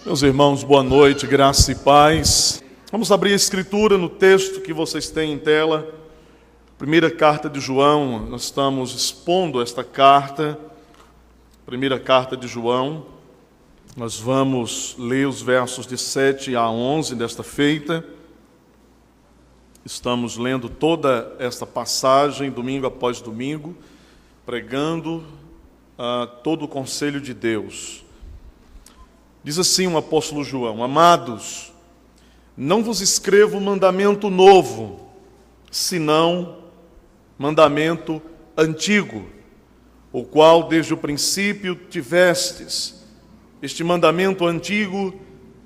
Meus irmãos, boa noite, graça e paz. Vamos abrir a escritura no texto que vocês têm em tela. Primeira carta de João, nós estamos expondo esta carta. Primeira carta de João. Nós vamos ler os versos de 7 a 11 desta feita. Estamos lendo toda esta passagem, domingo após domingo, pregando todo o conselho de Deus. Diz assim o apóstolo João: Amados, não vos escrevo mandamento novo, senão mandamento antigo, o qual desde o princípio tivestes. Este mandamento antigo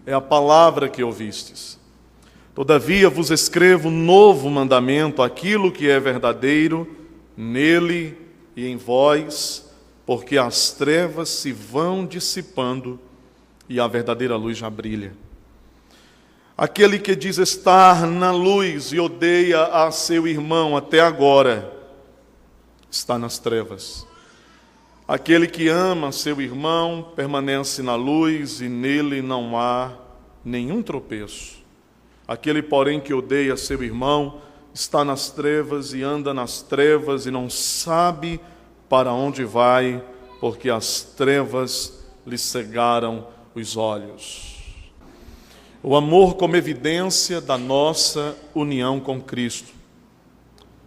é a palavra que ouvistes. Todavia vos escrevo novo mandamento, aquilo que é verdadeiro, nele e em vós, porque as trevas se vão dissipando e a verdadeira luz já brilha. Aquele que diz estar na luz e odeia a seu irmão até agora, está nas trevas. Aquele que ama seu irmão permanece na luz e nele não há nenhum tropeço. Aquele, porém, que odeia seu irmão está nas trevas e anda nas trevas e não sabe para onde vai, porque as trevas lhe cegaram os olhos. O amor como evidência da nossa união com Cristo.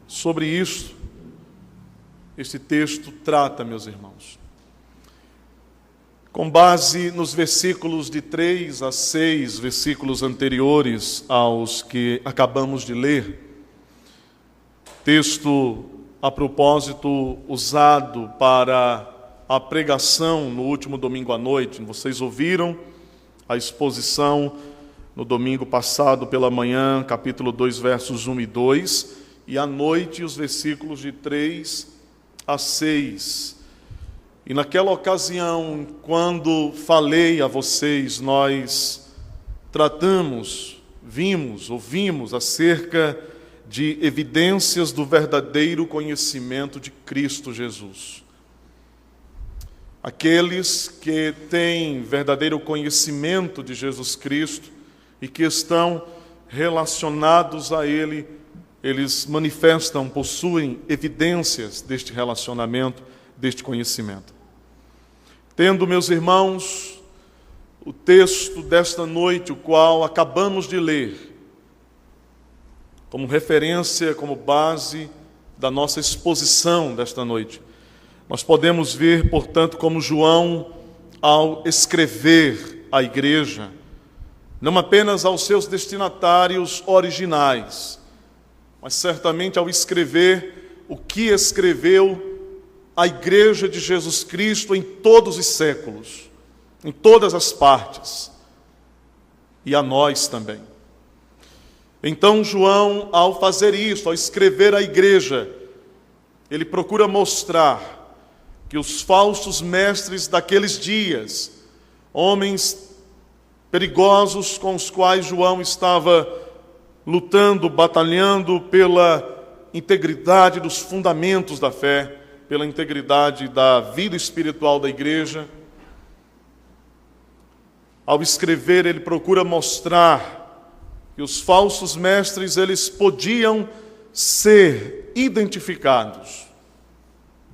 Sobre isso, este texto trata, meus irmãos. Com base nos versículos de 3 a 6, versículos anteriores aos que acabamos de ler, texto a propósito usado para a pregação no último domingo à noite. Vocês ouviram a exposição no domingo passado pela manhã, capítulo 2, versos 1 e 2, e à noite os versículos de 3 a 6. E naquela ocasião, quando falei a vocês, nós ouvimos acerca de evidências do verdadeiro conhecimento de Cristo Jesus. Aqueles que têm verdadeiro conhecimento de Jesus Cristo e que estão relacionados a Ele, eles manifestam, possuem evidências deste relacionamento, deste conhecimento. Tendo, meus irmãos, o texto desta noite, o qual acabamos de ler, como referência, como base da nossa exposição desta noite, nós podemos ver, portanto, como João, ao escrever à igreja, não apenas aos seus destinatários originais, mas certamente ao escrever o que escreveu à igreja de Jesus Cristo em todos os séculos, em todas as partes, e a nós também. Então, João, ao fazer isso, ao escrever à igreja, ele procura mostrar que os falsos mestres daqueles dias, homens perigosos com os quais João estava lutando, batalhando pela integridade dos fundamentos da fé, pela integridade da vida espiritual da igreja. Ao escrever, ele procura mostrar que os falsos mestres, eles podiam ser identificados,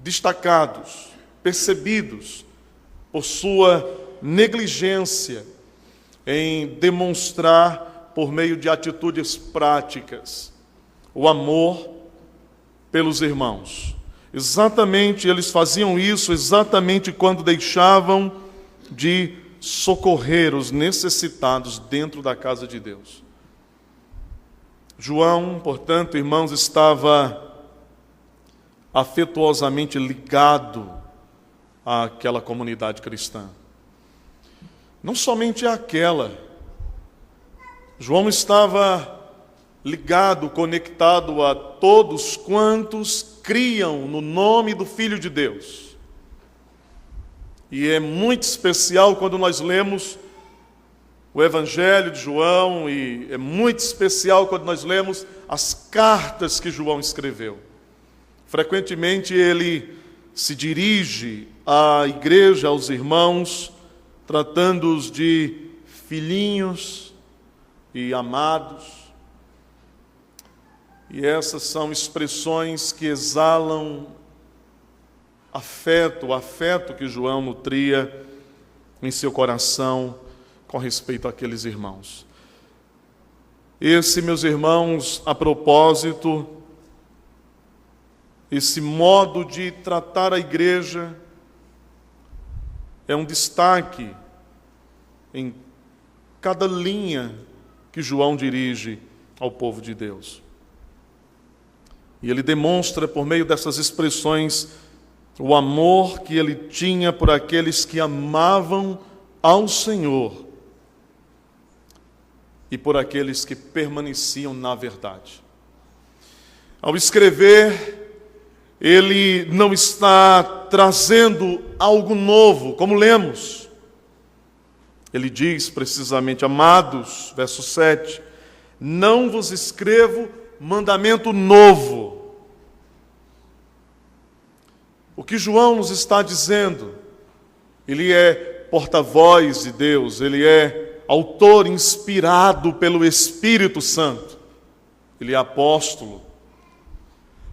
destacados, percebidos por sua negligência em demonstrar, por meio de atitudes práticas, o amor pelos irmãos. Eles faziam isso exatamente quando deixavam de socorrer os necessitados dentro da casa de Deus. João, portanto, irmãos, estava afetuosamente ligado àquela comunidade cristã. Não somente àquela. João estava ligado, conectado a todos quantos criam no nome do Filho de Deus. E é muito especial quando nós lemos o Evangelho de João, e é muito especial quando nós lemos as cartas que João escreveu. Frequentemente ele se dirige à igreja, aos irmãos, tratando-os de filhinhos e amados. E essas são expressões que exalam afeto, o afeto que João nutria em seu coração com respeito àqueles irmãos. Esse, meus irmãos, a propósito, esse modo de tratar a igreja é um destaque em cada linha que João dirige ao povo de Deus. E ele demonstra, por meio dessas expressões, o amor que ele tinha por aqueles que amavam ao Senhor e por aqueles que permaneciam na verdade. Ao escrever, ele não está trazendo algo novo, como lemos. Ele diz precisamente, amados, verso 7, não vos escrevo mandamento novo. O que João nos está dizendo, ele é porta-voz de Deus, ele é autor inspirado pelo Espírito Santo, ele é apóstolo.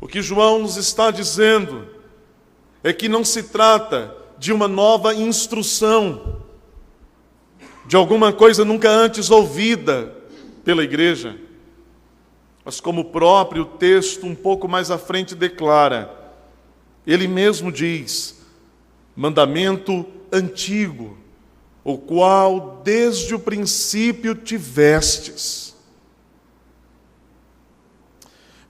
O que João nos está dizendo é que não se trata de uma nova instrução, de alguma coisa nunca antes ouvida pela igreja, mas como o próprio texto um pouco mais à frente declara, ele mesmo diz, mandamento antigo, o qual desde o princípio tivestes.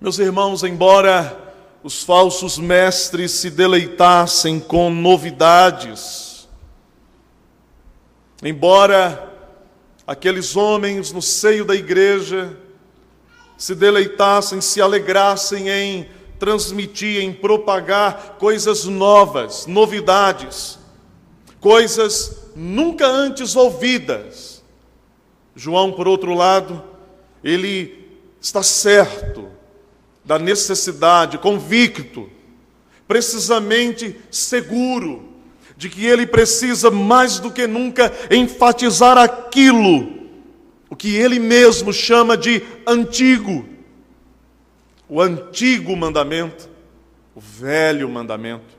Meus irmãos, embora os falsos mestres se deleitassem com novidades, embora aqueles homens no seio da igreja se deleitassem, se alegrassem em transmitir, em propagar coisas novas, novidades, coisas nunca antes ouvidas. João, por outro lado, ele está certo da necessidade, convicto, precisamente seguro, de que ele precisa mais do que nunca enfatizar aquilo, o que ele mesmo chama de antigo. O antigo mandamento, o velho mandamento.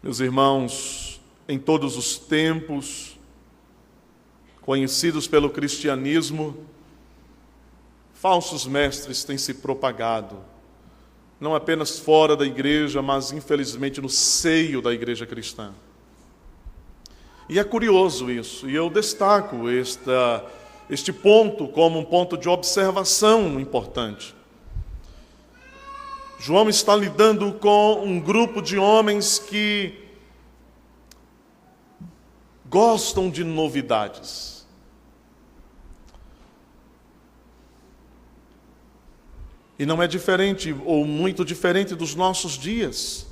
Meus irmãos, em todos os tempos conhecidos pelo cristianismo, falsos mestres têm se propagado, não apenas fora da igreja, mas infelizmente no seio da igreja cristã. E é curioso isso, e eu destaco este ponto como um ponto de observação importante. João está lidando com um grupo de homens que gostam de novidades. E não é diferente, ou muito diferente dos nossos dias,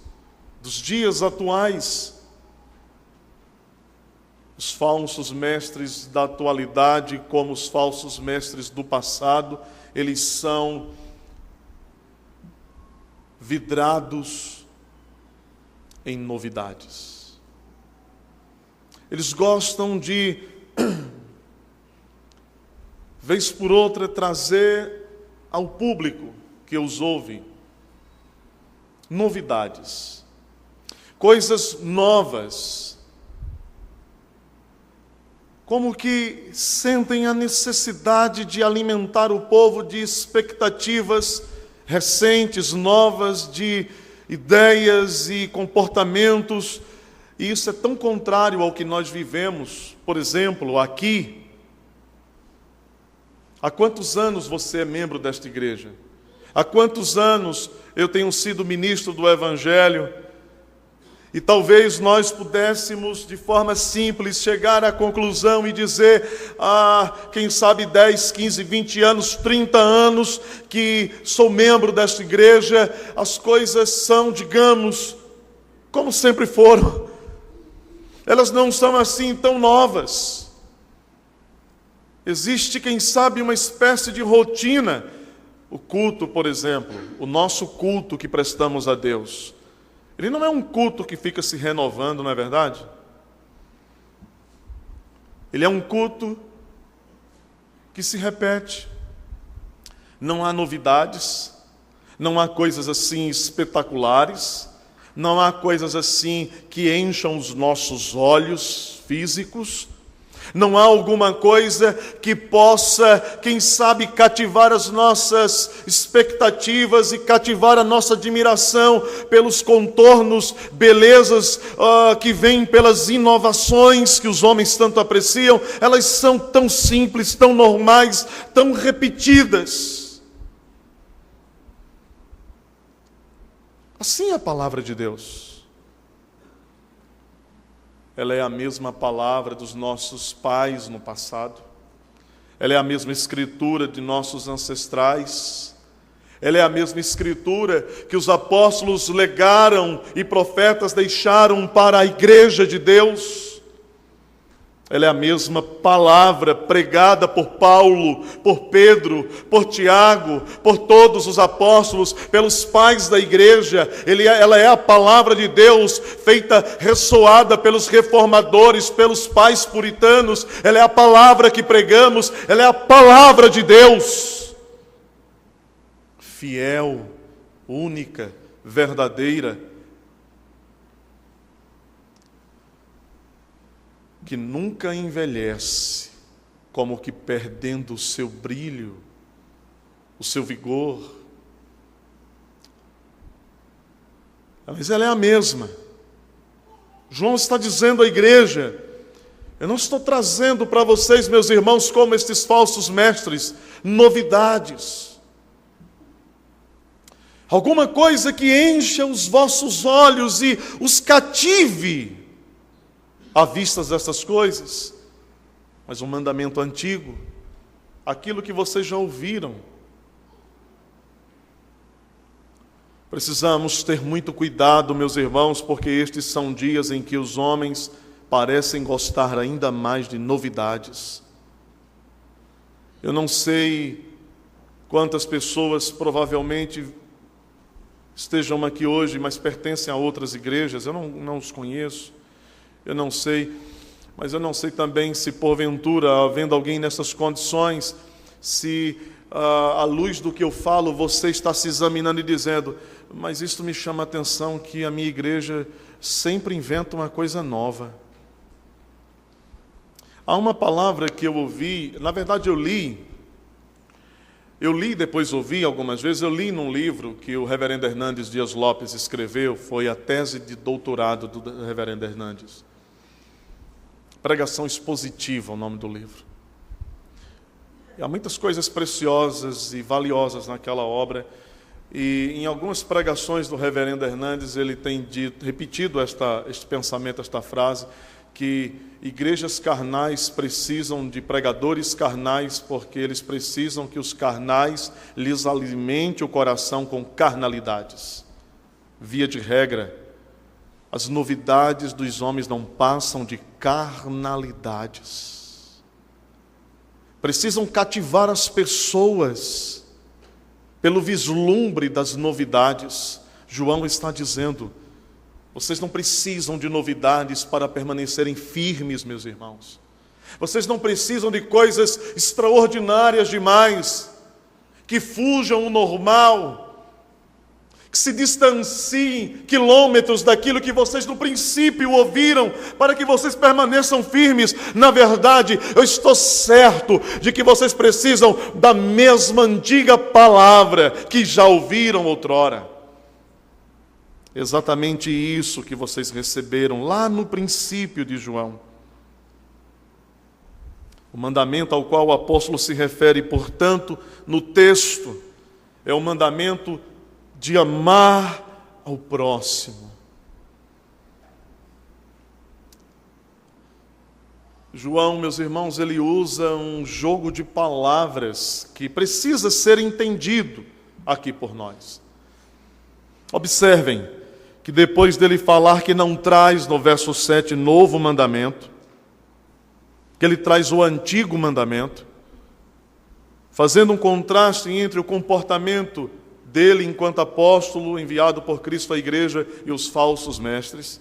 dos dias atuais. Os falsos mestres da atualidade, como os falsos mestres do passado, eles são vidrados em novidades. Eles gostam de, vez por outra, trazer ao público que os ouve novidades, coisas novas, como que sentem a necessidade de alimentar o povo de expectativas recentes, novas, de ideias e comportamentos, e isso é tão contrário ao que nós vivemos, por exemplo, aqui. Há quantos anos você é membro desta igreja? Há quantos anos eu tenho sido ministro do Evangelho? E talvez nós pudéssemos, de forma simples, chegar à conclusão e dizer, quem sabe 10, 15, 20 anos, 30 anos que sou membro desta igreja, as coisas são, digamos, como sempre foram. Elas não são assim tão novas. Existe, quem sabe, uma espécie de rotina. O culto, por exemplo, o nosso culto que prestamos a Deus, ele não é um culto que fica se renovando, não é verdade? Ele é um culto que se repete. Não há novidades, não há coisas assim espetaculares, não há coisas assim que encham os nossos olhos físicos, não há alguma coisa que possa, quem sabe, cativar as nossas expectativas e cativar a nossa admiração pelos contornos, belezas que vêm pelas inovações que os homens tanto apreciam. Elas são tão simples, tão normais, tão repetidas. Assim é a palavra de Deus. Ela é a mesma palavra dos nossos pais no passado. Ela é a mesma escritura de nossos ancestrais. Ela é a mesma escritura que os apóstolos legaram e profetas deixaram para a igreja de Deus. Ela é a mesma palavra pregada por Paulo, por Pedro, por Tiago, por todos os apóstolos, pelos pais da igreja. Ela é a palavra de Deus, feita, ressoada pelos reformadores, pelos pais puritanos. Ela é a palavra que pregamos, ela é a palavra de Deus. Fiel, única, verdadeira, que nunca envelhece, como que perdendo o seu brilho, o seu vigor. Mas ela é a mesma. João está dizendo à igreja: eu não estou trazendo para vocês, meus irmãos, como estes falsos mestres, novidades. Alguma coisa que encha os vossos olhos e os cative à vista dessas coisas, mas um mandamento antigo, aquilo que vocês já ouviram. Precisamos ter muito cuidado, meus irmãos, porque estes são dias em que os homens parecem gostar ainda mais de novidades. Eu não sei quantas pessoas provavelmente estejam aqui hoje, mas pertencem a outras igrejas, eu não os conheço. Eu não sei, mas eu não sei também se porventura, havendo alguém nessas condições, se à luz do que eu falo, você está se examinando e dizendo: mas isto me chama a atenção, que a minha igreja sempre inventa uma coisa nova. Há uma palavra que eu ouvi, na verdade eu li depois ouvi algumas vezes, eu li num livro que o reverendo Hernandes Dias Lopes escreveu, foi a tese de doutorado do reverendo Hernandes. Pregação expositiva, o nome do livro. E há muitas coisas preciosas e valiosas naquela obra, e em algumas pregações do reverendo Hernandes ele tem repetido este pensamento, esta frase, que igrejas carnais precisam de pregadores carnais, porque eles precisam que os carnais lhes alimente o coração com carnalidades. Via de regra, as novidades dos homens não passam de carnalidades. Precisam cativar as pessoas pelo vislumbre das novidades. João está dizendo: vocês não precisam de novidades para permanecerem firmes, meus irmãos. Vocês não precisam de coisas extraordinárias demais, que fujam o normal, que se distanciem quilômetros daquilo que vocês no princípio ouviram, para que vocês permaneçam firmes. Na verdade, eu estou certo de que vocês precisam da mesma antiga palavra que já ouviram outrora. Exatamente isso que vocês receberam lá no princípio de João. O mandamento ao qual o apóstolo se refere, portanto, no texto, é o mandamento de amar ao próximo. João, meus irmãos, ele usa um jogo de palavras que precisa ser entendido aqui por nós. Observem que depois dele falar que não traz, no verso 7, novo mandamento, que ele traz o antigo mandamento, fazendo um contraste entre o comportamento dele enquanto apóstolo enviado por Cristo à igreja e os falsos mestres.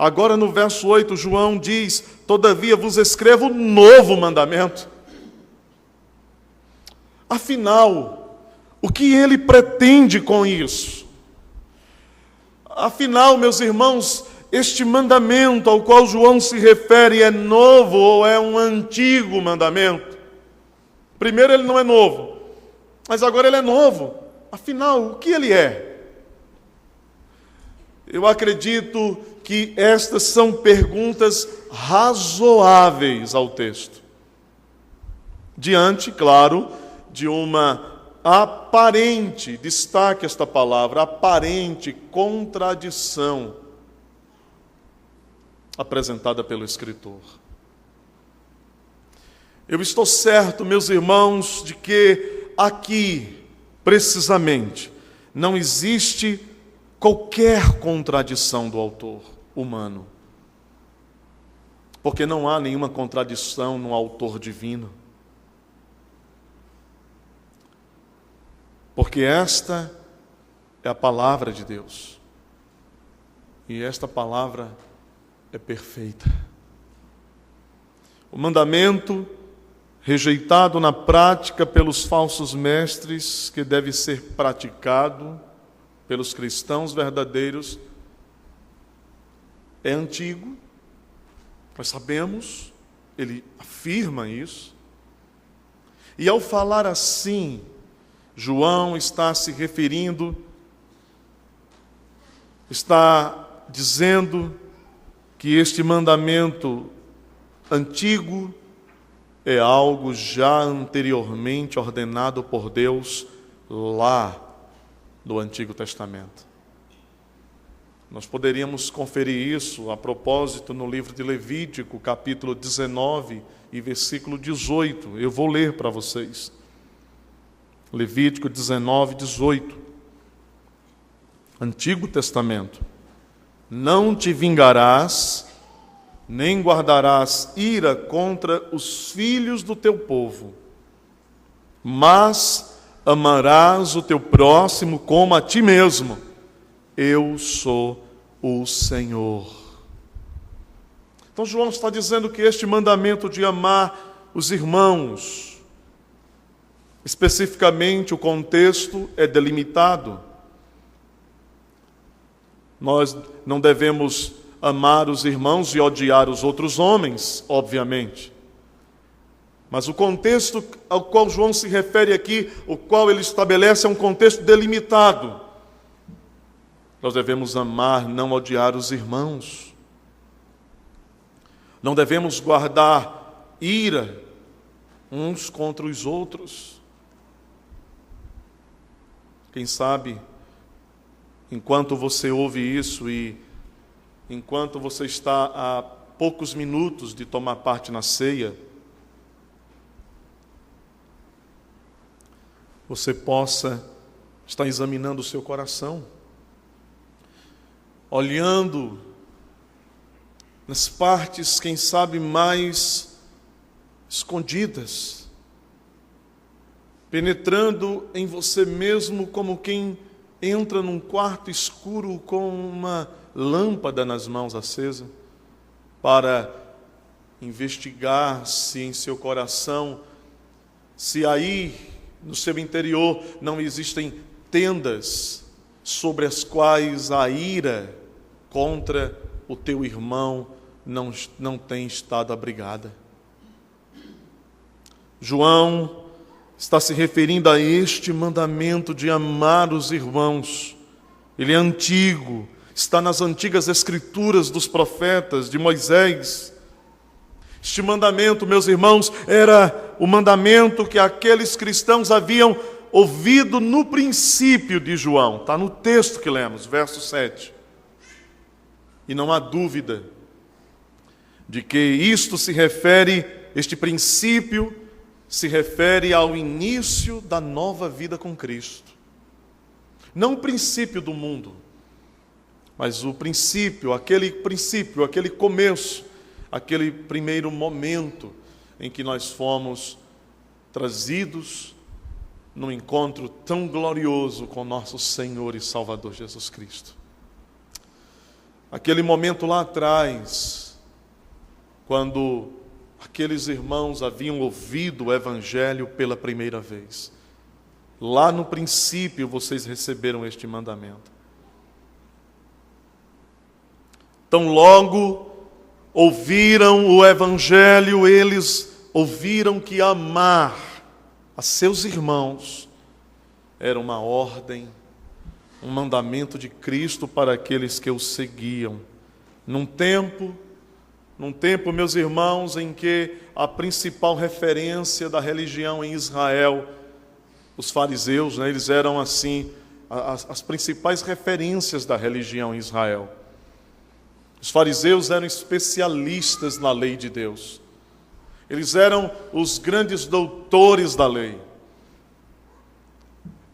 Agora no verso 8, João diz: todavia vos escrevo um novo mandamento. Afinal, o que ele pretende com isso? Afinal, meus irmãos, este mandamento ao qual João se refere é novo ou é um antigo mandamento? Primeiro, ele não é novo, mas agora ele é novo. Afinal, o que ele é? Eu acredito que estas são perguntas razoáveis ao texto. Diante, claro, de uma aparente, destaque esta palavra, aparente contradição apresentada pelo escritor. Eu estou certo, meus irmãos, de que aqui, precisamente, não existe qualquer contradição do autor humano. Porque não há nenhuma contradição no autor divino. Porque esta é a palavra de Deus. E esta palavra é perfeita. O mandamento rejeitado na prática pelos falsos mestres, que deve ser praticado pelos cristãos verdadeiros, é antigo, nós sabemos, ele afirma isso. E ao falar assim, João está se referindo, está dizendo que este mandamento antigo é algo já anteriormente ordenado por Deus lá do Antigo Testamento. Nós poderíamos conferir isso a propósito no livro de Levítico, capítulo 19 e versículo 18. Eu vou ler para vocês. Levítico 19, 18. Antigo Testamento. Não te vingarás, nem guardarás ira contra os filhos do teu povo, mas amarás o teu próximo como a ti mesmo. Eu sou o Senhor. Então João está dizendo que este mandamento de amar os irmãos, especificamente o contexto é delimitado. Nós não devemos amar os irmãos e odiar os outros homens, obviamente. Mas o contexto ao qual João se refere aqui, o qual ele estabelece, é um contexto delimitado. Nós devemos amar, não odiar os irmãos. Não devemos guardar ira uns contra os outros. Quem sabe, enquanto você ouve isso e enquanto você está a poucos minutos de tomar parte na ceia, você possa estar examinando o seu coração, olhando nas partes, quem sabe, mais escondidas, penetrando em você mesmo como quem entra num quarto escuro com uma lâmpada nas mãos acesa, para investigar se em seu coração, se aí no seu interior não existem tendas sobre as quais a ira contra o teu irmão não tem estado abrigada. João está se referindo a este mandamento de amar os irmãos. Ele é antigo, está nas antigas escrituras dos profetas, de Moisés. Este mandamento, meus irmãos, era o mandamento que aqueles cristãos haviam ouvido no princípio de João. Está no texto que lemos, verso 7. E não há dúvida de que isto se refere, este princípio se refere ao início da nova vida com Cristo. Não o princípio do mundo, mas o princípio, aquele começo, aquele primeiro momento em que nós fomos trazidos num encontro tão glorioso com nosso Senhor e Salvador Jesus Cristo. aquele momento lá atrás, quando aqueles irmãos haviam ouvido o Evangelho pela primeira vez. Lá no princípio vocês receberam este mandamento. Então, logo ouviram o Evangelho, eles ouviram que amar a seus irmãos era uma ordem, um mandamento de Cristo para aqueles que o seguiam. Num tempo, meus irmãos, em que a principal referência da religião em Israel, os fariseus, eles eram assim, as principais referências da religião em Israel. Os fariseus eram especialistas na lei de Deus. Eles eram os grandes doutores da lei.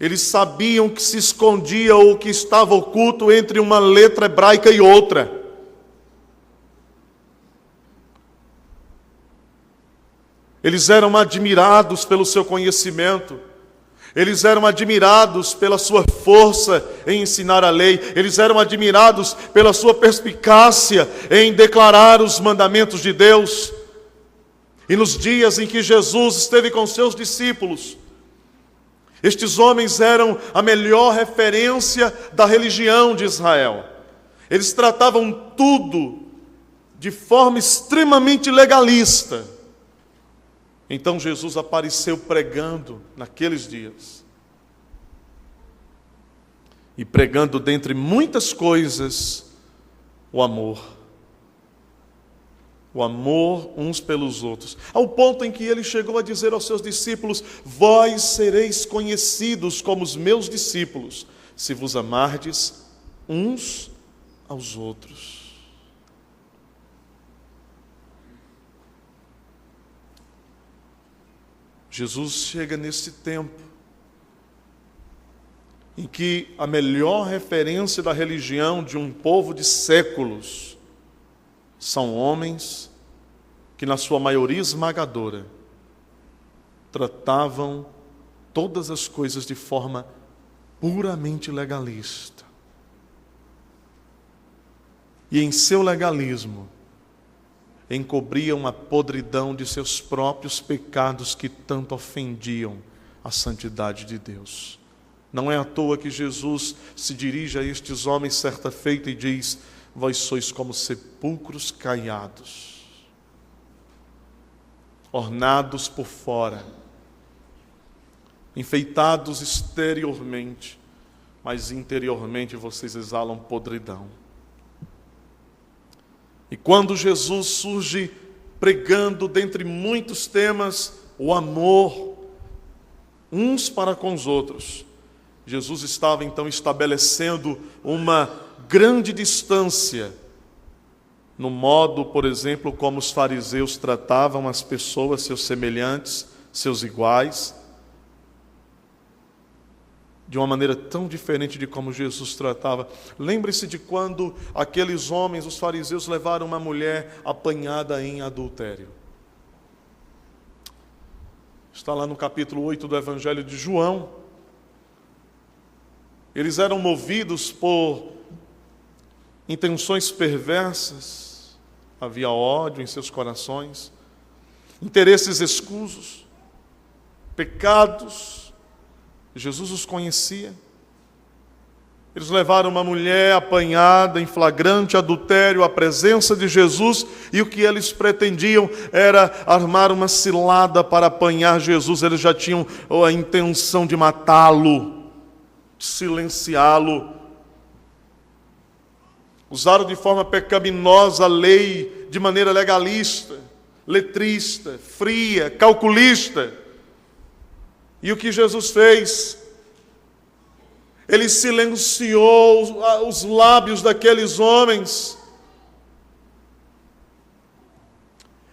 Eles sabiam o que se escondia ou o que estava oculto entre uma letra hebraica e outra. Eles eram admirados pelo seu conhecimento. Eles eram admirados pela sua força em ensinar a lei. Eles eram admirados pela sua perspicácia em declarar os mandamentos de Deus. E nos dias em que Jesus esteve com seus discípulos, estes homens eram a melhor referência da religião de Israel. Eles tratavam tudo de forma extremamente legalista. Então Jesus apareceu pregando naqueles dias. E pregando dentre muitas coisas o amor. O amor uns pelos outros. Ao ponto em que ele chegou a dizer aos seus discípulos: vós sereis conhecidos como os meus discípulos, se vos amardes uns aos outros. Jesus chega nesse tempo em que a melhor referência da religião de um povo de séculos são homens que, na sua maioria esmagadora, tratavam todas as coisas de forma puramente legalista. E em seu legalismo, encobriam a podridão de seus próprios pecados que tanto ofendiam a santidade de Deus. Não é à toa que Jesus se dirige a estes homens certa feita e diz: vós sois como sepulcros caiados, ornados por fora, enfeitados exteriormente, mas interiormente vocês exalam podridão. E quando Jesus surge pregando, dentre muitos temas, o amor uns para com os outros, Jesus estava então estabelecendo uma grande distância no modo, por exemplo, como os fariseus tratavam as pessoas, seus semelhantes, seus iguais, de uma maneira tão diferente de como Jesus tratava. Lembre-se de quando aqueles homens, os fariseus, levaram uma mulher apanhada em adultério. Está lá no capítulo 8 do Evangelho de João. Eles eram movidos por intenções perversas, havia ódio em seus corações, interesses escusos, pecados. Jesus os conhecia. Eles levaram uma mulher apanhada em flagrante adultério à presença de Jesus, e o que eles pretendiam era armar uma cilada para apanhar Jesus. Eles já tinham a intenção de matá-lo, de silenciá-lo. Usaram de forma pecaminosa a lei de maneira legalista, letrista, fria, calculista. E o que Jesus fez? Ele silenciou os lábios daqueles homens.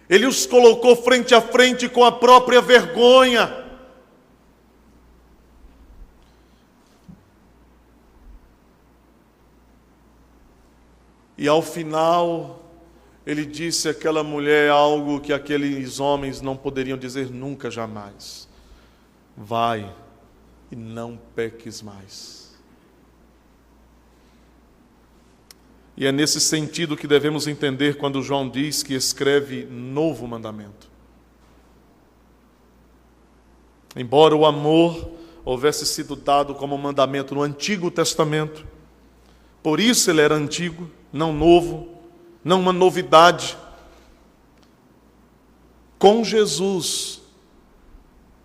Ele os colocou frente a frente com a própria vergonha. E ao final, ele disse àquela mulher algo que aqueles homens não poderiam dizer nunca, jamais. Vai e não peques mais. E é nesse sentido que devemos entender quando João diz que escreve novo mandamento. Embora o amor houvesse sido dado como mandamento no Antigo Testamento, por isso ele era antigo, não novo, não uma novidade. Com Jesus,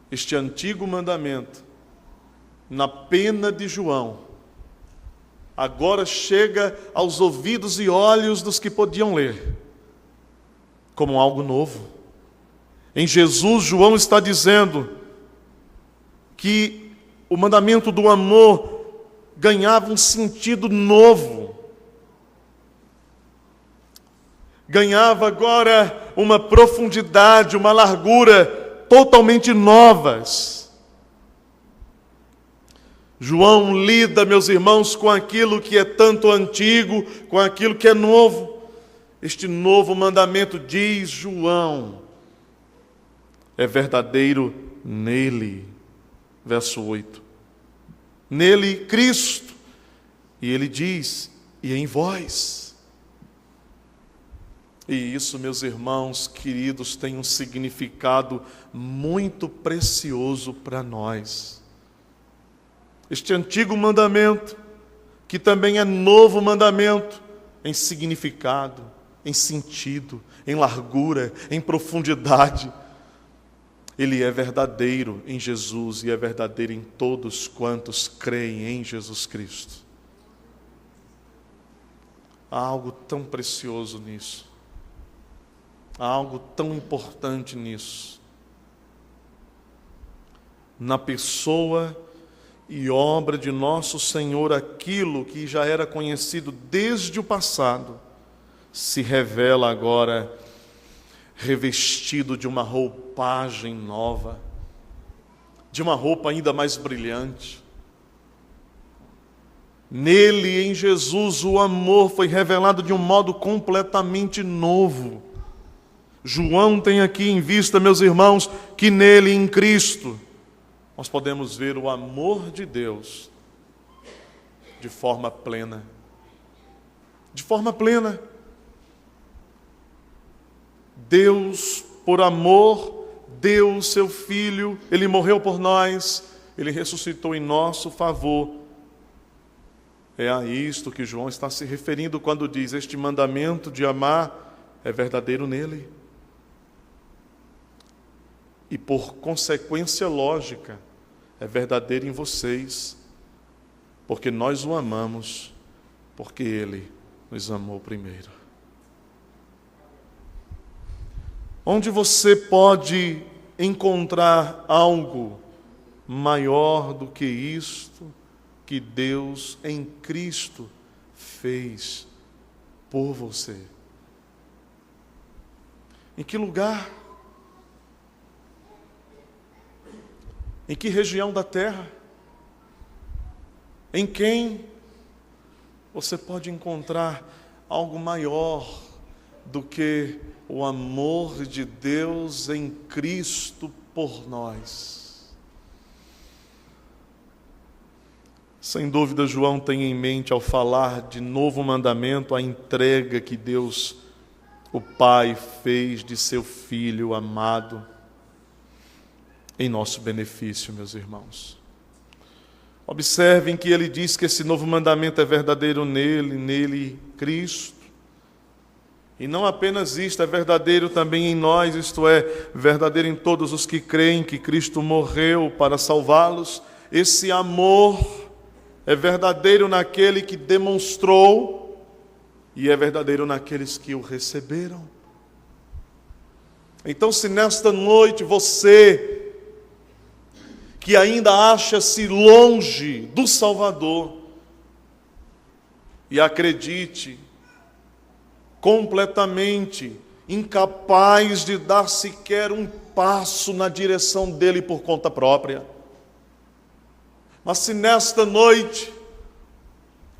este antigo mandamento, na pena de João, agora chega aos ouvidos e olhos dos que podiam ler, como algo novo. Em Jesus, João está dizendo que o mandamento do amor ganhava um sentido novo. Ganhava agora uma profundidade, uma largura totalmente novas. João lida, meus irmãos, com aquilo que é tanto antigo, com aquilo que é novo. Este novo mandamento, diz João, é verdadeiro nele. Verso 8. Nele, Cristo. E ele diz, e em vós. E isso, meus irmãos queridos, tem um significado muito precioso para nós. Este antigo mandamento, que também é novo mandamento, em significado, em sentido, em largura, em profundidade. Ele é verdadeiro em Jesus e é verdadeiro em todos quantos creem em Jesus Cristo. Há algo tão precioso nisso. Há algo tão importante nisso. Na pessoa e obra de nosso Senhor, aquilo que já era conhecido desde o passado, se revela agora revestido de uma roupagem nova, de uma roupa ainda mais brilhante. Nele, em Jesus, o amor foi revelado de um modo completamente novo. João tem aqui em vista, meus irmãos, que nele, em Cristo, nós podemos ver o amor de Deus de forma plena. De forma plena. Deus, por amor, deu o seu Filho, Ele morreu por nós, Ele ressuscitou em nosso favor. É a isto que João está se referindo quando diz, este mandamento de amar é verdadeiro nele. E por consequência lógica, é verdadeiro em vocês, porque nós o amamos, porque Ele nos amou primeiro. Onde você pode encontrar algo maior do que isto que Deus em Cristo fez por você? Em que lugar? Em que região da terra? Em quem você pode encontrar algo maior do que o amor de Deus em Cristo por nós? Sem dúvida, João tem em mente, ao falar de novo mandamento, a entrega que Deus, o Pai, fez de seu Filho amado em nosso benefício, meus irmãos. Observem que ele diz que esse novo mandamento é verdadeiro nele, Cristo. E não apenas isto, é verdadeiro também em nós, isto é, verdadeiro em todos os que creem que Cristo morreu para salvá-los. Esse amor é verdadeiro naquele que demonstrou e é verdadeiro naqueles que o receberam. Então, se nesta noite você, que ainda acha-se longe do Salvador, e acredite, completamente incapaz de dar sequer um passo na direção dele por conta própria. Mas se nesta noite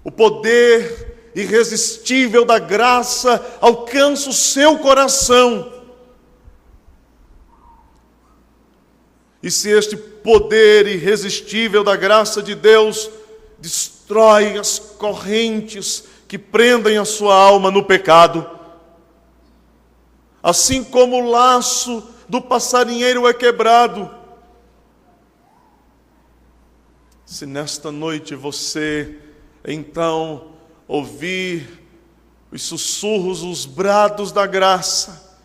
o poder irresistível da graça alcança o seu coração, e se este poder irresistível da graça de Deus destrói as correntes que prendem a sua alma no pecado. Assim como o laço do passarinheiro é quebrado. Se nesta noite você, então, ouvir os sussurros, os brados da graça,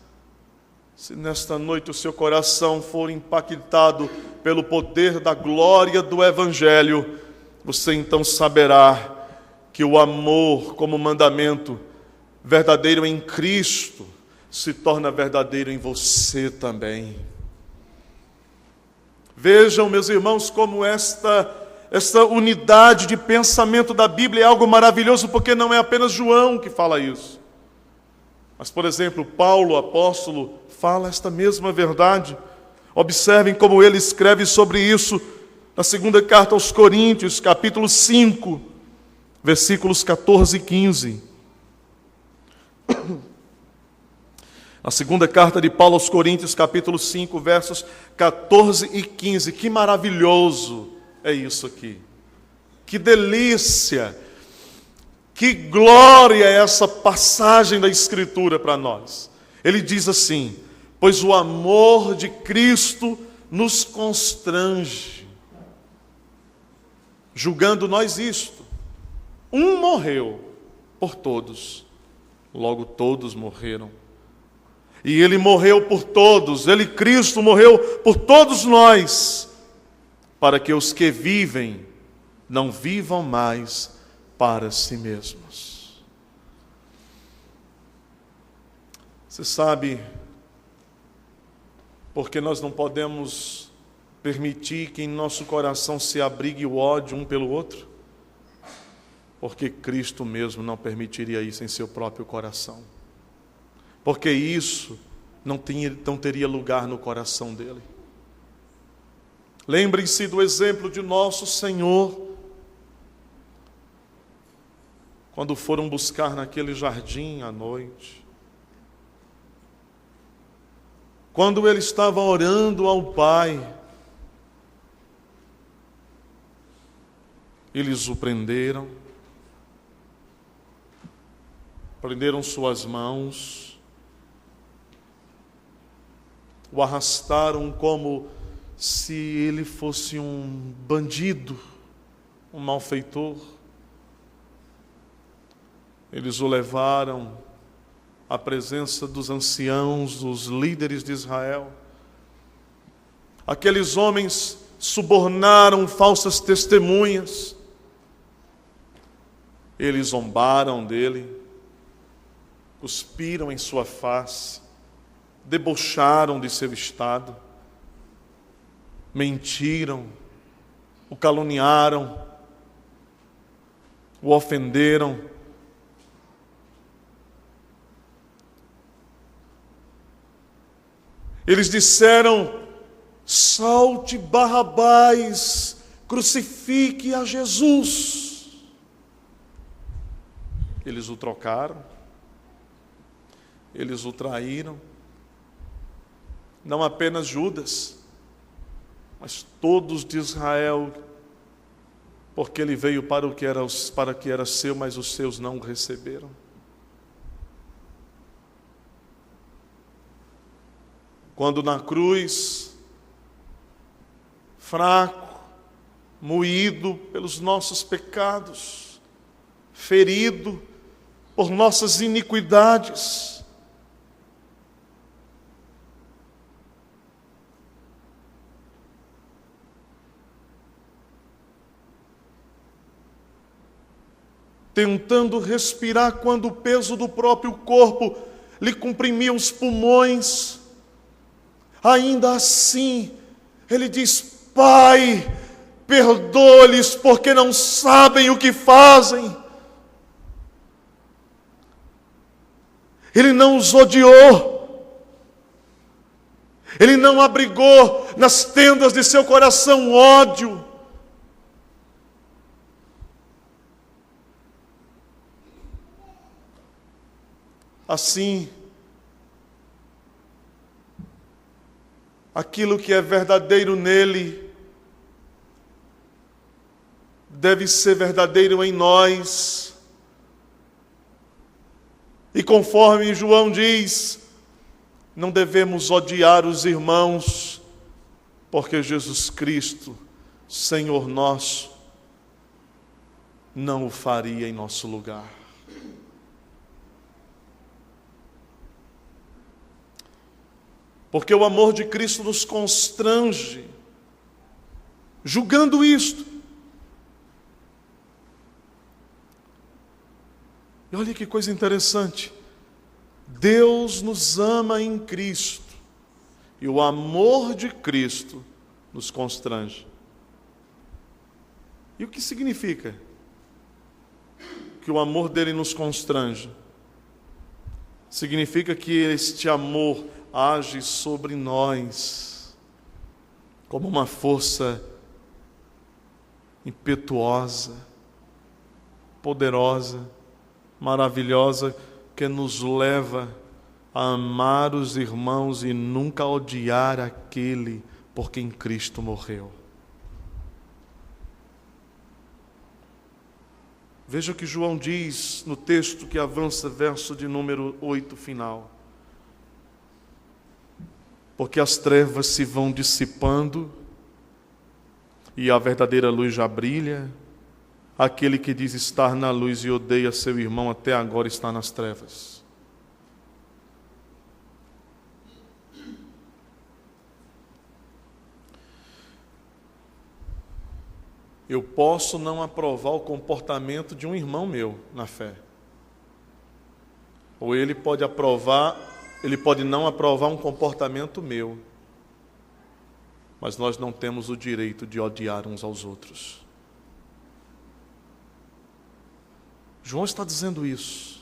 se nesta noite o seu coração for impactado pelo poder da glória do Evangelho, você então saberá que o amor como mandamento verdadeiro em Cristo se torna verdadeiro em você também. Vejam, meus irmãos, como esta unidade de pensamento da Bíblia é algo maravilhoso, porque não é apenas João que fala isso. Mas, por exemplo, Paulo, apóstolo, fala esta mesma verdade. Observem como ele escreve sobre isso na segunda carta aos Coríntios, capítulo 5, versículos 14 e 15. A segunda carta de Paulo aos Coríntios, capítulo 5, versos 14 e 15. Que maravilhoso é isso aqui. Que delícia, que glória é essa passagem da Escritura para nós. Ele diz assim: pois o amor de Cristo nos constrange, julgando nós isto: um morreu por todos, logo todos morreram. E ele morreu por todos, ele, Cristo, morreu por todos nós, para que os que vivem não vivam mais para si mesmos. Você sabe porque nós não podemos permitir que em nosso coração se abrigue o ódio um pelo outro? Porque Cristo mesmo não permitiria isso em seu próprio coração. Porque isso não teria lugar no coração dele. Lembrem-se do exemplo de nosso Senhor, quando foram buscar naquele jardim à noite. Quando ele estava orando ao Pai, eles o prenderam suas mãos, o arrastaram como se ele fosse um bandido, um malfeitor. Eles o levaram à presença dos anciãos, dos líderes de Israel. Aqueles homens subornaram falsas testemunhas. Eles zombaram dele, cuspiram em sua face, debocharam de seu estado, mentiram, o caluniaram, o ofenderam. Eles disseram: solte Barrabás, crucifique a Jesus. Eles o trocaram, eles o traíram. Não apenas Judas, mas todos de Israel, porque ele veio para o que era seu, mas os seus não o receberam. Quando na cruz, fraco, moído pelos nossos pecados, ferido por nossas iniquidades, tentando respirar quando o peso do próprio corpo lhe comprimia os pulmões, ainda assim, ele diz: Pai, perdoa-lhes, porque não sabem o que fazem. Ele não os odiou, ele não abrigou nas tendas de seu coração ódio. Assim, aquilo que é verdadeiro nele deve ser verdadeiro em nós. E conforme João diz, não devemos odiar os irmãos, porque Jesus Cristo, Senhor nosso, não o faria em nosso lugar. Porque o amor de Cristo nos constrange, julgando isto. E olha que coisa interessante. Deus nos ama em Cristo, e o amor de Cristo nos constrange. E o que significa que o amor dele nos constrange? Significa que este amor age sobre nós como uma força impetuosa, poderosa, maravilhosa, que nos leva a amar os irmãos e nunca odiar aquele por quem Cristo morreu. Veja o que João diz no texto que avança, verso de número 8, final. Porque as trevas se vão dissipando e a verdadeira luz já brilha. Aquele que diz estar na luz e odeia seu irmão até agora está nas trevas. Eu posso não aprovar o comportamento de um irmão meu na fé. Ou ele pode não aprovar um comportamento meu. Mas nós não temos o direito de odiar uns aos outros. João está dizendo isso.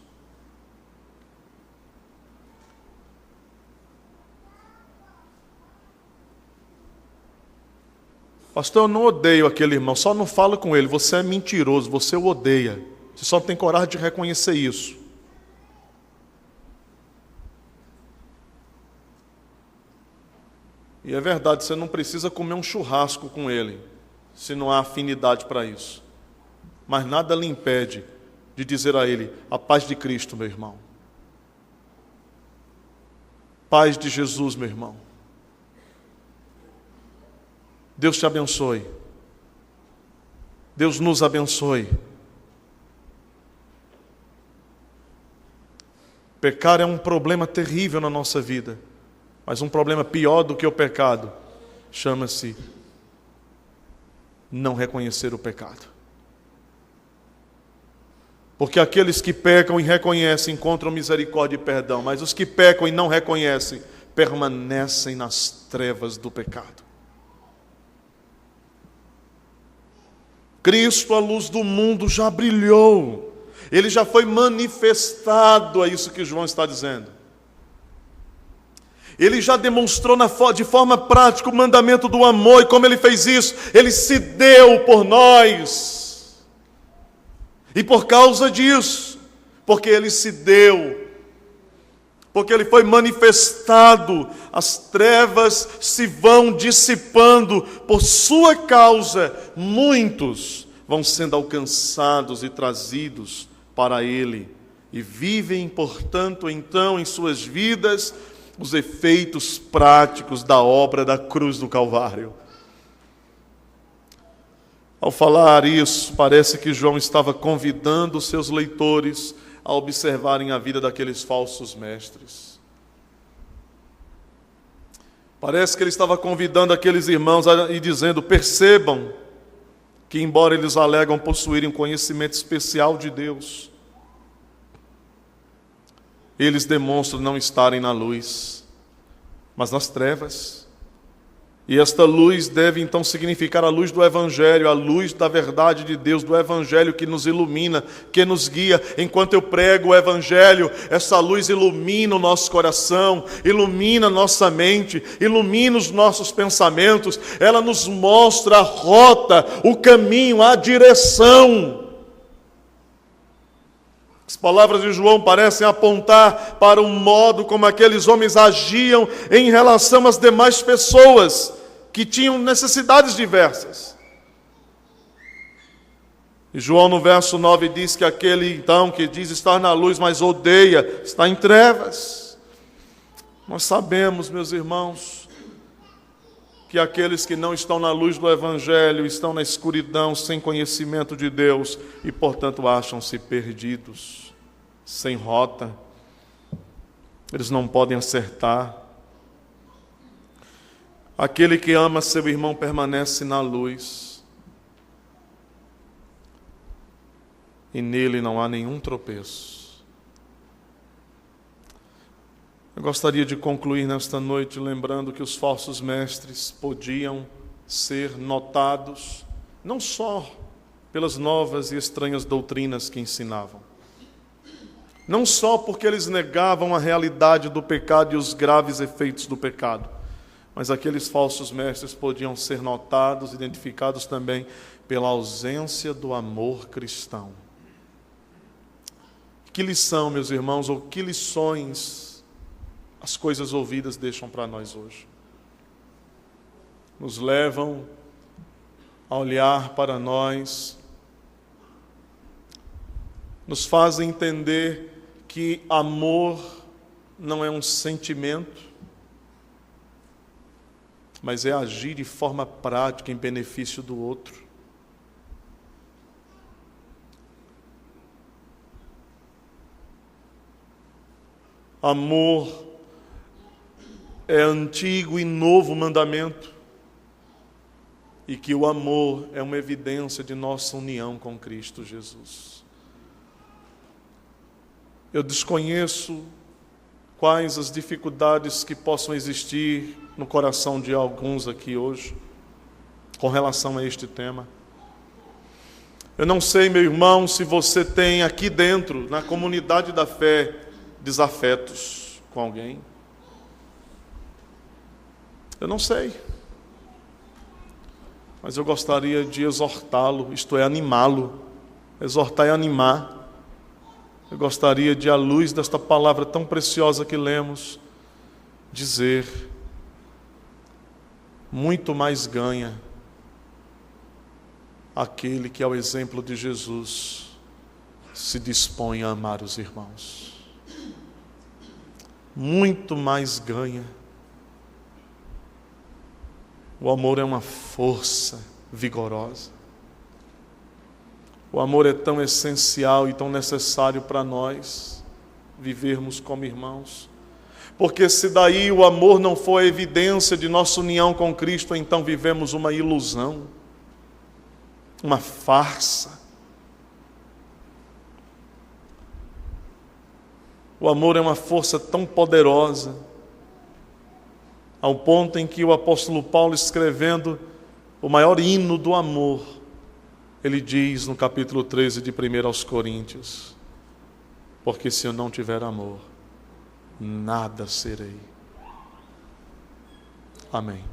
Pastor, eu não odeio aquele irmão, só não falo com ele. Você é mentiroso, você o odeia. Você só tem coragem de reconhecer isso. E é verdade, você não precisa comer um churrasco com ele, se não há afinidade para isso. Mas nada lhe impede de dizer a ele: a paz de Cristo, meu irmão. Paz de Jesus, meu irmão. Deus te abençoe. Deus nos abençoe. Pecar é um problema terrível na nossa vida, mas um problema pior do que o pecado chama-se não reconhecer o pecado. Porque aqueles que pecam e reconhecem encontram misericórdia e perdão, mas os que pecam e não reconhecem permanecem nas trevas do pecado. Cristo, a luz do mundo, já brilhou. Ele já foi manifestado, é isso que João está dizendo. Ele já demonstrou de forma prática o mandamento do amor, e como ele fez isso? Ele se deu por nós. E por causa disso, porque ele se deu, porque ele foi manifestado, as trevas se vão dissipando, por sua causa, muitos vão sendo alcançados e trazidos para ele, e vivem, portanto, então, em suas vidas, os efeitos práticos da obra da cruz do Calvário. Ao falar isso, parece que João estava convidando os seus leitores a observarem a vida daqueles falsos mestres. Parece que ele estava convidando aqueles irmãos e dizendo: percebam que, embora eles alegam possuírem um conhecimento especial de Deus, eles demonstram não estarem na luz, mas nas trevas. E esta luz deve então significar a luz do Evangelho, a luz da verdade de Deus, do Evangelho que nos ilumina, que nos guia. Enquanto eu prego o Evangelho, essa luz ilumina o nosso coração, ilumina a nossa mente, ilumina os nossos pensamentos. Ela nos mostra a rota, o caminho, a direção. As palavras de João parecem apontar para o modo como aqueles homens agiam em relação às demais pessoas que tinham necessidades diversas. E João no verso 9 diz que aquele então que diz estar na luz, mas odeia, está em trevas. Nós sabemos, meus irmãos, que aqueles que não estão na luz do Evangelho estão na escuridão, sem conhecimento de Deus e, portanto, acham-se perdidos, sem rota. Eles não podem acertar. Aquele que ama seu irmão permanece na luz. E nele não há nenhum tropeço. Eu gostaria de concluir nesta noite lembrando que os falsos mestres podiam ser notados não só pelas novas e estranhas doutrinas que ensinavam, não só porque eles negavam a realidade do pecado e os graves efeitos do pecado, mas aqueles falsos mestres podiam ser notados, identificados também pela ausência do amor cristão. Que lição, meus irmãos, ou que lições as coisas ouvidas deixam para nós hoje? Nos levam a olhar para nós, nos fazem entender que amor não é um sentimento, mas é agir de forma prática em benefício do outro. Amor é antigo e novo mandamento, e que o amor é uma evidência de nossa união com Cristo Jesus. Eu desconheço quais as dificuldades que possam existir no coração de alguns aqui hoje, com relação a este tema. Eu não sei, meu irmão, se você tem aqui dentro, na comunidade da fé, desafetos com alguém. Eu não sei. Mas eu gostaria de exortá-lo, isto é, animá-lo. Exortar e animar. Eu gostaria de, à luz desta palavra tão preciosa que lemos, dizer: muito mais ganha aquele que, ao exemplo de Jesus, se dispõe a amar os irmãos. Muito mais ganha. O amor é uma força vigorosa. O amor é tão essencial e tão necessário para nós vivermos como irmãos. Porque se daí o amor não for a evidência de nossa união com Cristo, então vivemos uma ilusão, uma farsa. O amor é uma força tão poderosa, ao ponto em que o apóstolo Paulo, escrevendo o maior hino do amor, ele diz no capítulo 13 de 1 aos Coríntios: porque se eu não tiver amor, nada serei. Amém.